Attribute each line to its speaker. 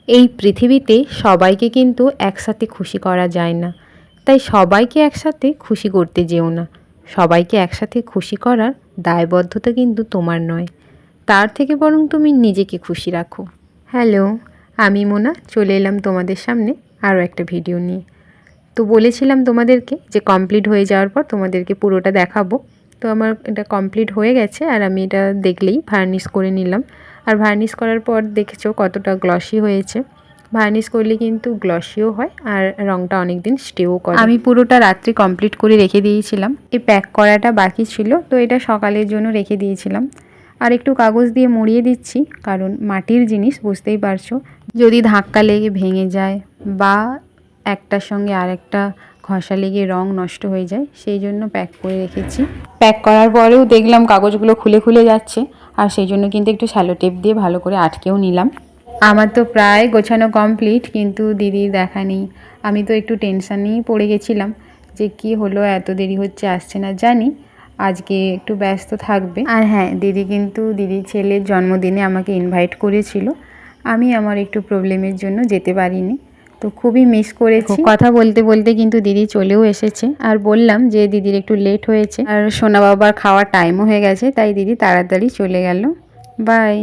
Speaker 1: এই পৃথিবীতে সবাইকে কিন্তু একসাথে খুশি করা যায় না, তাই সবাইকে একসাথে খুশি করতে যেও না। সবাইকে একসাথে খুশি করার দায়বদ্ধতা কিন্তু তোমার নয়, তার থেকে বরং তুমি নিজেকে খুশি রাখো। হ্যালো, আমি মোনা চলে এলাম তোমাদের সামনে আরও একটা ভিডিও নিয়ে। তো বলেছিলাম তোমাদেরকে যে কমপ্লিট হয়ে যাওয়ার পর তোমাদেরকে পুরোটা দেখাবো। তো আমার এটা কমপ্লিট হয়ে গেছে, আর আমি এটা দেখলেই ভার্নিশ করে নিলাম। আর ভার্নিশ করার পর দেখেছো কতটা গ্লসি হয়েছে। ভার্নিশ করলে কিন্তু গ্লসিও হয় আর রঙটা অনেক দিন স্টেও করে। আমি পুরোটা রাত্রি কমপ্লিট করে রেখে দিয়েছিলাম। এই প্যাক করাটা বাকি ছিল, তো এটা সকালের জন্য রেখে দিয়েছিলাম। আর একটু কাগজ দিয়ে মুড়িয়ে দিচ্ছি, কারণ মাটির জিনিস বুঝতেই পারছো, যদি ধাক্কা লেগে ভেঙে যায় বা একটার সঙ্গে আরেকটা ঘষা লেগে রং নষ্ট হয়ে যায়, সেই জন্য প্যাক করে রেখেছি। প্যাক করার পরেও দেখলাম কাগজগুলো খুলে খুলে যাচ্ছে, আর সেই জন্য কিন্তু একটু শ্যালো টেপ দিয়ে ভালো করে আটকেও নিলাম। আমার তো প্রায় গোছানো কমপ্লিট, কিন্তু দিদির দেখা নেই। আমি তো একটু টেনশানেই পড়ে গেছিলাম যে কি হলো, এত দেরি হচ্ছে, আসছে না। জানি আজকে একটু ব্যস্ত থাকবে। আর হ্যাঁ, দিদি কিন্তু দিদির ছেলের জন্মদিনে আমাকে ইনভাইট করেছিল। আমি আমার একটু প্রবলেমের জন্য যেতে পারিনি, তো খুবই মিস করেছি। কথা বলতে বলতে কিন্তু দিদি চলেও এসেছে, আর বললাম যে দিদির একটু লেট হয়েছে আর সোনা বাবার খাওয়ার টাইমও হয়ে গেছে, তাই দিদি তাড়াতাড়ি চলে গেল। বাই।